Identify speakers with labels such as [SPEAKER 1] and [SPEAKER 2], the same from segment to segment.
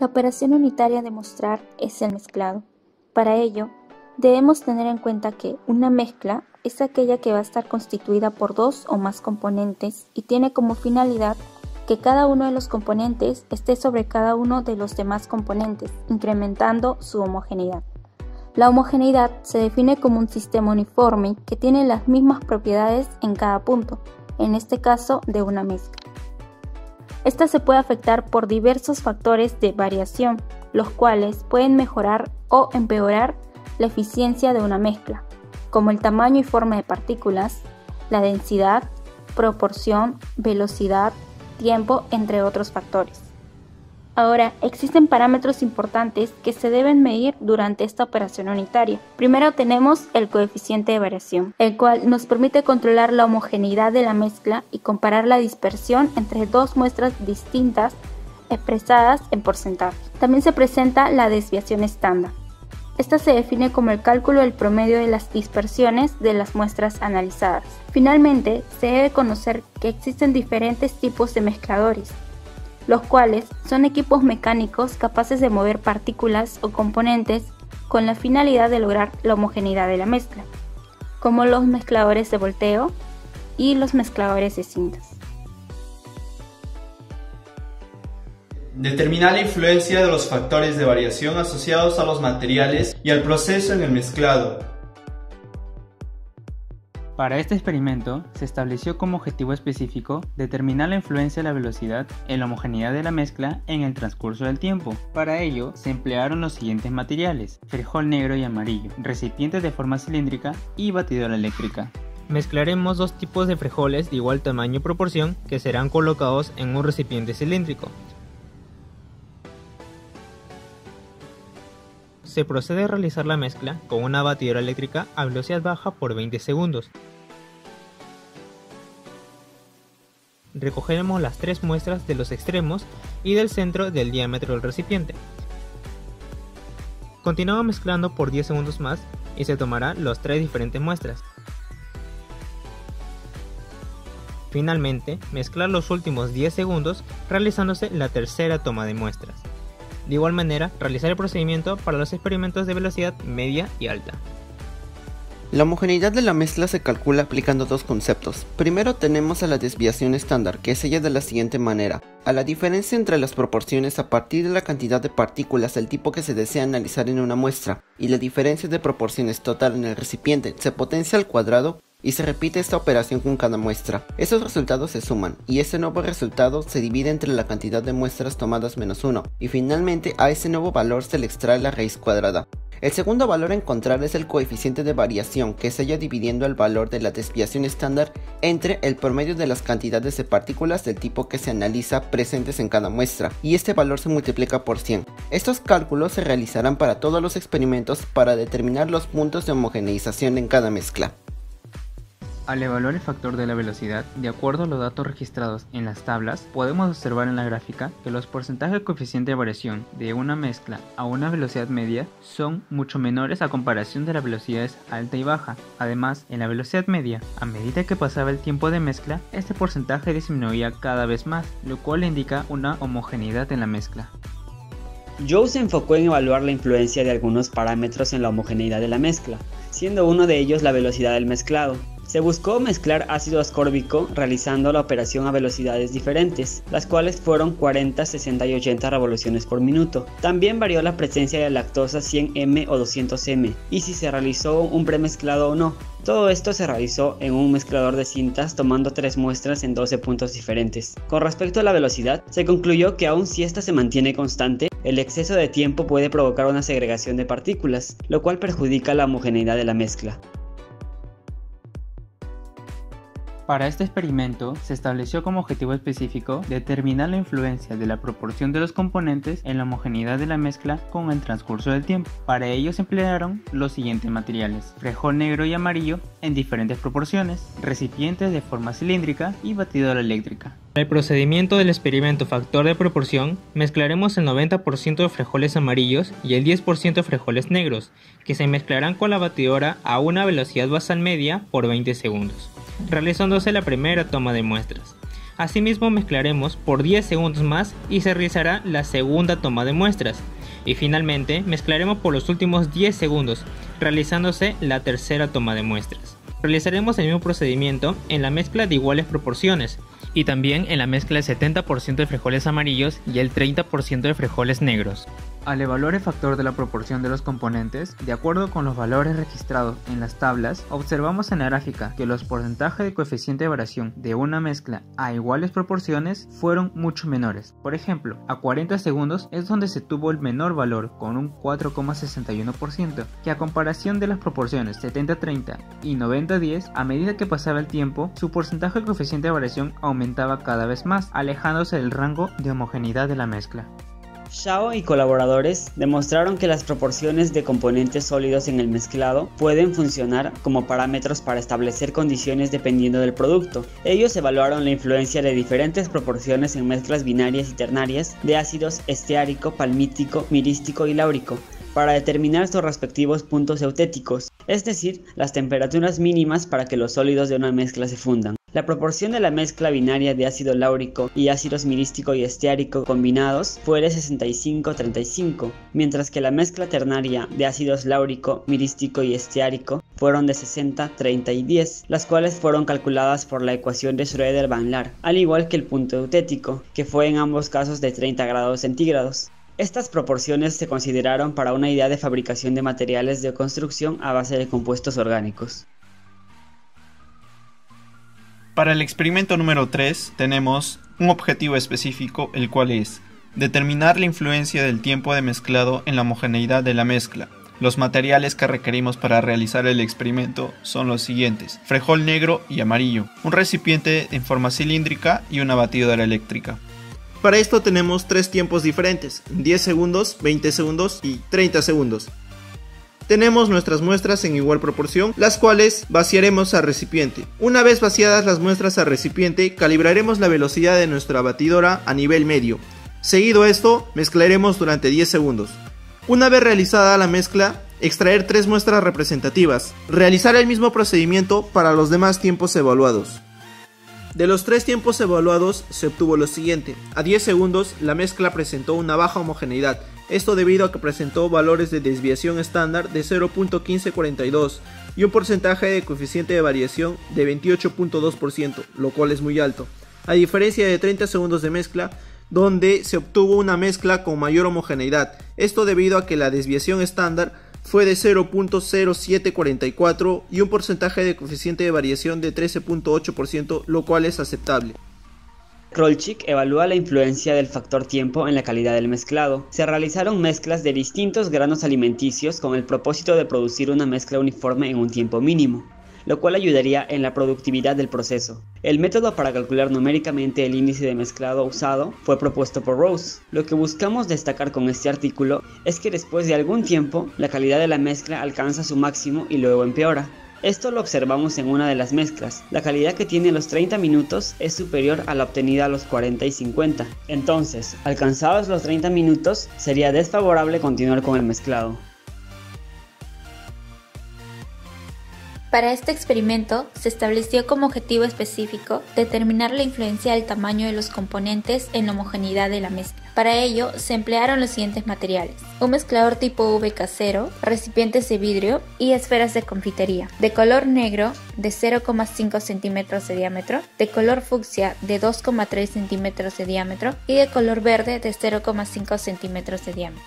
[SPEAKER 1] La operación unitaria de mostrar es el mezclado. Para ello, debemos tener en cuenta que una mezcla es aquella que va a estar constituida por dos o más componentes y tiene como finalidad que cada uno de los componentes esté sobre cada uno de los demás componentes, incrementando su homogeneidad. La homogeneidad se define como un sistema uniforme que tiene las mismas propiedades en cada punto, en este caso de una mezcla. Esta se puede afectar por diversos factores de variación, los cuales pueden mejorar o empeorar la eficiencia de una mezcla, como el tamaño y forma de partículas, la densidad, proporción, velocidad, tiempo, entre otros factores. Ahora, existen parámetros importantes que se deben medir durante esta operación unitaria. Primero tenemos el coeficiente de variación, el cual nos permite controlar la homogeneidad de la mezcla y comparar la dispersión entre dos muestras distintas expresadas en porcentaje. También se presenta la desviación estándar. Esta se define como el cálculo del promedio de las dispersiones de las muestras analizadas. Finalmente, se debe conocer que existen diferentes tipos de mezcladores, los cuales son equipos mecánicos capaces de mover partículas o componentes con la finalidad de lograr la homogeneidad de la mezcla, como los mezcladores de volteo y los mezcladores de cintas.
[SPEAKER 2] Determinar la influencia de los factores de variación asociados a los materiales y al proceso en el mezclado.
[SPEAKER 3] Para este experimento, se estableció como objetivo específico determinar la influencia de la velocidad en la homogeneidad de la mezcla en el transcurso del tiempo. Para ello, se emplearon los siguientes materiales: frijol negro y amarillo, recipientes de forma cilíndrica y batidora eléctrica.
[SPEAKER 4] Mezclaremos dos tipos de frijoles de igual tamaño y proporción que serán colocados en un recipiente cilíndrico. Se procede a realizar la mezcla con una batidora eléctrica a velocidad baja por 20 segundos. Recogeremos las tres muestras de los extremos y del centro del diámetro del recipiente. Continuamos mezclando por 10 segundos más y se tomarán las tres diferentes muestras. Finalmente, mezclar los últimos 10 segundos realizándose la tercera toma de muestras. De igual manera, realizar el procedimiento para los experimentos de velocidad media y alta.
[SPEAKER 5] La homogeneidad de la mezcla se calcula aplicando dos conceptos. Primero tenemos a la desviación estándar, que es ella de la siguiente manera: a la diferencia entre las proporciones a partir de la cantidad de partículas del tipo que se desea analizar en una muestra y la diferencia de proporciones total en el recipiente se potencia al cuadrado y se repite esta operación con cada muestra. Estos resultados se suman y ese nuevo resultado se divide entre la cantidad de muestras tomadas menos 1 y finalmente a ese nuevo valor se le extrae la raíz cuadrada. El segundo valor a encontrar es el coeficiente de variación, que se halla dividiendo el valor de la desviación estándar entre el promedio de las cantidades de partículas del tipo que se analiza presentes en cada muestra, y este valor se multiplica por 100. Estos cálculos se realizarán para todos los experimentos para determinar los puntos de homogeneización en cada mezcla.
[SPEAKER 3] Al evaluar el factor de la velocidad, de acuerdo a los datos registrados en las tablas, podemos observar en la gráfica que los porcentajes de coeficiente de variación de una mezcla a una velocidad media son mucho menores a comparación de las velocidades alta y baja. Además, en la velocidad media, a medida que pasaba el tiempo de mezcla, este porcentaje disminuía cada vez más, lo cual indica una homogeneidad en la mezcla.
[SPEAKER 6] Joe se enfocó en evaluar la influencia de algunos parámetros en la homogeneidad de la mezcla, siendo uno de ellos la velocidad del mezclado. Se buscó mezclar ácido ascórbico realizando la operación a velocidades diferentes, las cuales fueron 40, 60 y 80 revoluciones por minuto. También varió la presencia de lactosa 100M o 200M y si se realizó un premezclado o no. Todo esto se realizó en un mezclador de cintas tomando 3 muestras en 12 puntos diferentes. Con respecto a la velocidad, se concluyó que aun si esta se mantiene constante, el exceso de tiempo puede provocar una segregación de partículas, lo cual perjudica la homogeneidad de la mezcla.
[SPEAKER 3] Para este experimento, se estableció como objetivo específico determinar la influencia de la proporción de los componentes en la homogeneidad de la mezcla con el transcurso del tiempo. Para ello se emplearon los siguientes materiales: frijol negro y amarillo en diferentes proporciones, recipientes de forma cilíndrica y batidora eléctrica.
[SPEAKER 4] Para el procedimiento del experimento factor de proporción, mezclaremos el 90% de frijoles amarillos y el 10% de frijoles negros, que se mezclarán con la batidora a una velocidad basal media por 20 segundos, realizándose la primera toma de muestras. Asimismo mezclaremos por 10 segundos más y se realizará la segunda toma de muestras. Y finalmente mezclaremos por los últimos 10 segundos, realizándose la tercera toma de muestras. Realizaremos el mismo procedimiento en la mezcla de iguales proporciones y también en la mezcla del 70% de frijoles amarillos y el 30% de frijoles negros.
[SPEAKER 3] Al evaluar el factor de la proporción de los componentes, de acuerdo con los valores registrados en las tablas, observamos en la gráfica que los porcentajes de coeficiente de variación de una mezcla a iguales proporciones fueron mucho menores. Por ejemplo, a 40 segundos es donde se tuvo el menor valor con un 4,61%, que a comparación de las proporciones 70-30 y 90-10, a medida que pasaba el tiempo, su porcentaje de coeficiente de variación aumentaba cada vez más, alejándose del rango de homogeneidad de la mezcla.
[SPEAKER 6] Shao y colaboradores demostraron que las proporciones de componentes sólidos en el mezclado pueden funcionar como parámetros para establecer condiciones dependiendo del producto. Ellos evaluaron la influencia de diferentes proporciones en mezclas binarias y ternarias de ácidos esteárico, palmítico, mirístico y láurico para determinar sus respectivos puntos eutéticos, es decir, las temperaturas mínimas para que los sólidos de una mezcla se fundan. La proporción de la mezcla binaria de ácido láurico y ácidos mirístico y esteárico combinados fue de 65-35, mientras que la mezcla ternaria de ácidos láurico, mirístico y esteárico fueron de 60-30 y 10, las cuales fueron calculadas por la ecuación de Schroeder-Van Laar, al igual que el punto eutético, que fue en ambos casos de 30 grados centígrados. Estas proporciones se consideraron para una idea de fabricación de materiales de construcción a base de compuestos orgánicos.
[SPEAKER 2] Para el experimento número 3 tenemos un objetivo específico, el cual es determinar la influencia del tiempo de mezclado en la homogeneidad de la mezcla. Los materiales que requerimos para realizar el experimento son los siguientes: frijol negro y amarillo, un recipiente en forma cilíndrica y una batidora eléctrica. Para esto tenemos tres tiempos diferentes: 10 segundos, 20 segundos y 30 segundos. Tenemos nuestras muestras en igual proporción, las cuales vaciaremos al recipiente. Una vez vaciadas las muestras al recipiente, calibraremos la velocidad de nuestra batidora a nivel medio. Seguido esto, mezclaremos durante 10 segundos. Una vez realizada la mezcla, extraer 3 muestras representativas. Realizar el mismo procedimiento para los demás tiempos evaluados. De los 3 tiempos evaluados se obtuvo lo siguiente: a 10 segundos la mezcla presentó una baja homogeneidad, esto debido a que presentó valores de desviación estándar de 0.1542 y un porcentaje de coeficiente de variación de 28.2%, lo cual es muy alto, a diferencia de 30 segundos de mezcla, donde se obtuvo una mezcla con mayor homogeneidad, esto debido a que la desviación estándar fue de 0.0744 y un porcentaje de coeficiente de variación de 13.8%, lo cual es aceptable.
[SPEAKER 6] Krolczyk evalúa la influencia del factor tiempo en la calidad del mezclado. Se realizaron mezclas de distintos granos alimenticios con el propósito de producir una mezcla uniforme en un tiempo mínimo, lo cual ayudaría en la productividad del proceso. El método para calcular numéricamente el índice de mezclado usado fue propuesto por Rose. Lo que buscamos destacar con este artículo es que después de algún tiempo, la calidad de la mezcla alcanza su máximo y luego empeora. Esto lo observamos en una de las mezclas. La calidad que tiene a los 30 minutos es superior a la obtenida a los 40 y 50. Entonces, alcanzados los 30 minutos, sería desfavorable continuar con el mezclado.
[SPEAKER 1] Para este experimento, se estableció como objetivo específico determinar la influencia del tamaño de los componentes en la homogeneidad de la mezcla. Para ello, se emplearon los siguientes materiales: un mezclador tipo V casero, recipientes de vidrio y esferas de confitería, de color negro de 0,5 centímetros de diámetro, de color fucsia de 2,3 centímetros de diámetro y de color verde de 0,5 centímetros de diámetro.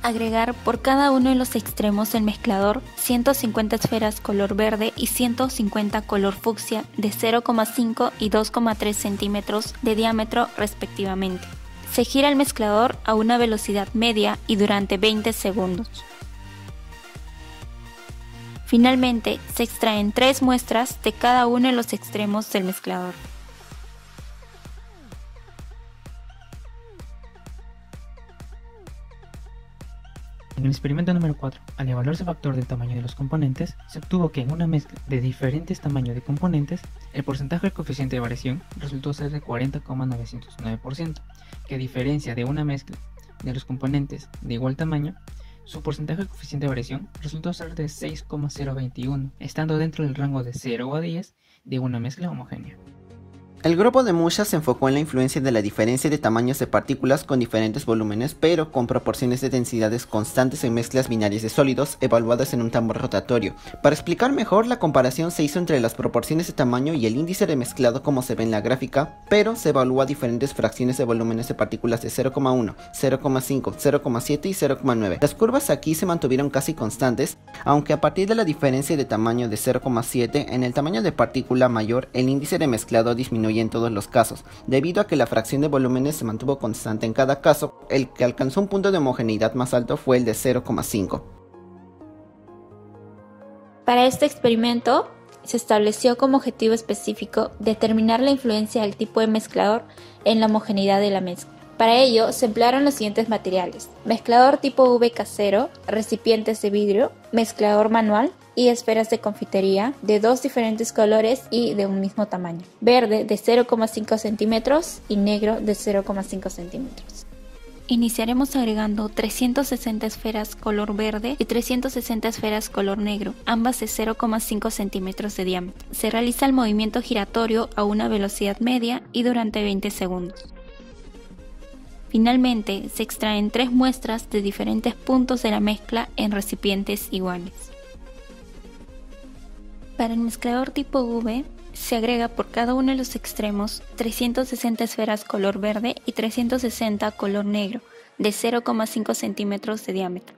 [SPEAKER 1] Agregar por cada uno de los extremos del mezclador 150 esferas color verde y 150 color fucsia de 0,5 y 2,3 centímetros de diámetro respectivamente. Se gira el mezclador a una velocidad media y durante 20 segundos. Finalmente, se extraen 3 muestras de cada uno de los extremos del mezclador.
[SPEAKER 3] En el experimento número 4, al evaluarse el factor del tamaño de los componentes, se obtuvo que en una mezcla de diferentes tamaños de componentes, el porcentaje del coeficiente de variación resultó ser de 40,909%, que a diferencia de una mezcla de los componentes de igual tamaño, su porcentaje de coeficiente de variación resultó ser de 6,021, estando dentro del rango de 0 a 10 de una mezcla homogénea.
[SPEAKER 5] El grupo de Musha se enfocó en la influencia de la diferencia de tamaños de partículas con diferentes volúmenes, pero con proporciones de densidades constantes en mezclas binarias de sólidos evaluadas en un tambor rotatorio. Para explicar mejor, la comparación se hizo entre las proporciones de tamaño y el índice de mezclado como se ve en la gráfica, pero se evalúa diferentes fracciones de volúmenes de partículas de 0,1, 0,5, 0,7 y 0,9. Las curvas aquí se mantuvieron casi constantes, aunque a partir de la diferencia de tamaño de 0,7, en el tamaño de partícula mayor, el índice de mezclado disminuyó en todos los casos, debido a que la fracción de volúmenes se mantuvo constante en cada caso. El que alcanzó un punto de homogeneidad más alto fue el de 0,5.
[SPEAKER 1] Para este experimento se estableció como objetivo específico determinar la influencia del tipo de mezclador en la homogeneidad de la mezcla. Para ello se emplearon los siguientes materiales: mezclador tipo V casero, recipientes de vidrio, mezclador manual y esferas de confitería de dos diferentes colores y de un mismo tamaño: verde de 0,5 centímetros y negro de 0,5 centímetros. Iniciaremos agregando 360 esferas color verde y 360 esferas color negro, ambas de 0,5 centímetros de diámetro. Se realiza el movimiento giratorio a una velocidad media y durante 20 segundos. Finalmente, se extraen 3 muestras de diferentes puntos de la mezcla en recipientes iguales. Para el mezclador tipo V, se agrega por cada uno de los extremos 360 esferas color verde y 360 color negro de 0,5 centímetros de diámetro.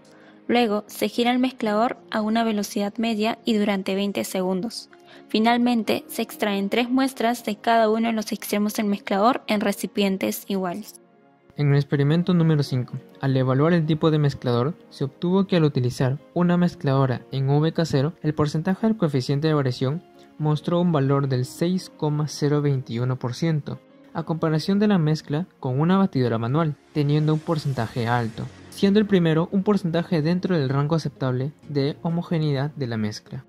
[SPEAKER 1] Luego, se gira el mezclador a una velocidad media y durante 20 segundos. Finalmente, se extraen 3 muestras de cada uno de los extremos del mezclador en recipientes iguales.
[SPEAKER 3] En el experimento número 5, al evaluar el tipo de mezclador, se obtuvo que al utilizar una mezcladora en V casero, el porcentaje del coeficiente de variación mostró un valor del 6,021%, a comparación de la mezcla con una batidora manual, teniendo un porcentaje alto, siendo el primero un porcentaje dentro del rango aceptable de homogeneidad de la mezcla.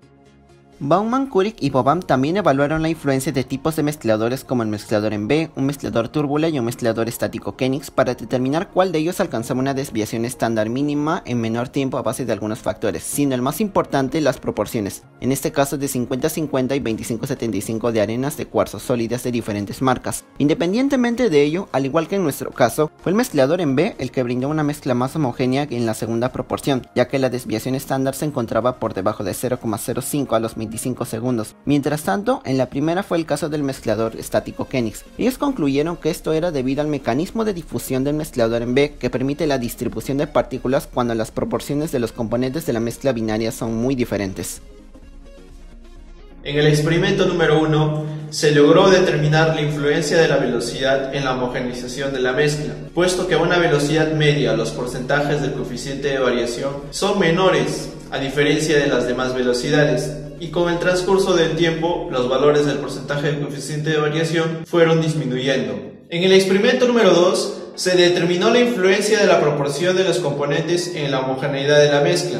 [SPEAKER 5] Baumann, Kurik y Boban también evaluaron la influencia de tipos de mezcladores como el mezclador en B, un mezclador turbula y un mezclador estático Koenigs para determinar cuál de ellos alcanzaba una desviación estándar mínima en menor tiempo a base de algunos factores, siendo el más importante las proporciones, en este caso de 50-50 y 25-75 de arenas de cuarzo sólidas de diferentes marcas. Independientemente de ello, al igual que en nuestro caso, fue el mezclador en B el que brindó una mezcla más homogénea en la segunda proporción, ya que la desviación estándar se encontraba por debajo de 0,05 a los 25 segundos. Mientras tanto, en la primera fue el caso del mezclador estático Koenigs. Ellos concluyeron que esto era debido al mecanismo de difusión del mezclador en B, que permite la distribución de partículas cuando las proporciones de los componentes de la mezcla binaria son muy diferentes.
[SPEAKER 2] En el experimento número 1 se logró determinar la influencia de la velocidad en la homogeneización de la mezcla, puesto que a una velocidad media los porcentajes del coeficiente de variación son menores a diferencia de las demás velocidades, y con el transcurso del tiempo los valores del porcentaje del coeficiente de variación fueron disminuyendo. En el experimento número 2 se determinó la influencia de la proporción de los componentes en la homogeneidad de la mezcla,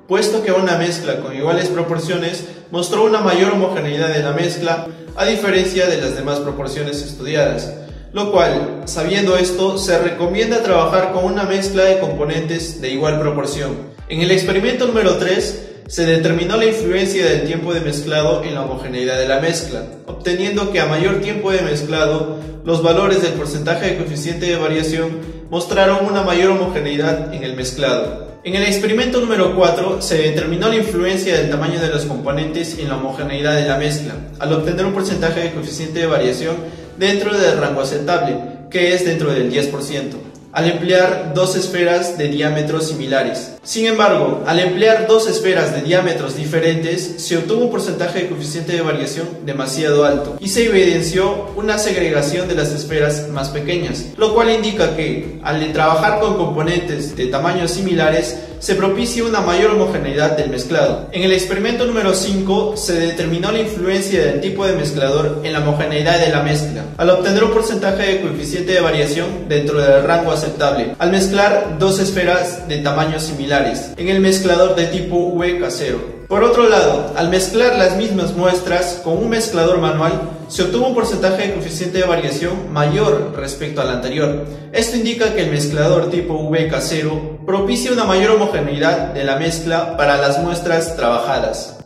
[SPEAKER 2] puesto que una mezcla con iguales proporciones mostró una mayor homogeneidad de la mezcla a diferencia de las demás proporciones estudiadas, lo cual, sabiendo esto, se recomienda trabajar con una mezcla de componentes de igual proporción. En el experimento número 3 se determinó la influencia del tiempo de mezclado en la homogeneidad de la mezcla, obteniendo que a mayor tiempo de mezclado, los valores del porcentaje de coeficiente de variación mostraron una mayor homogeneidad en el mezclado. En el experimento número 4 se determinó la influencia del tamaño de los componentes en la homogeneidad de la mezcla, al obtener un porcentaje de coeficiente de variación dentro del rango aceptable, que es dentro del 10%, al emplear dos esferas de diámetros similares. Sin embargo, al emplear dos esferas de diámetros diferentes, se obtuvo un porcentaje de coeficiente de variación demasiado alto y se evidenció una segregación de las esferas más pequeñas, lo cual indica que, al trabajar con componentes de tamaños similares, se propicia una mayor homogeneidad del mezclado. En el experimento número 5 se determinó la influencia del tipo de mezclador en la homogeneidad de la mezcla, al obtener un porcentaje de coeficiente de variación dentro del rango aceptable, al mezclar dos esferas de tamaños similares en el mezclador de tipo V casero. Por otro lado, al mezclar las mismas muestras con un mezclador manual, se obtuvo un porcentaje de coeficiente de variación mayor respecto al anterior. Esto indica que el mezclador tipo V casero propicia una mayor homogeneidad de la mezcla para las muestras trabajadas.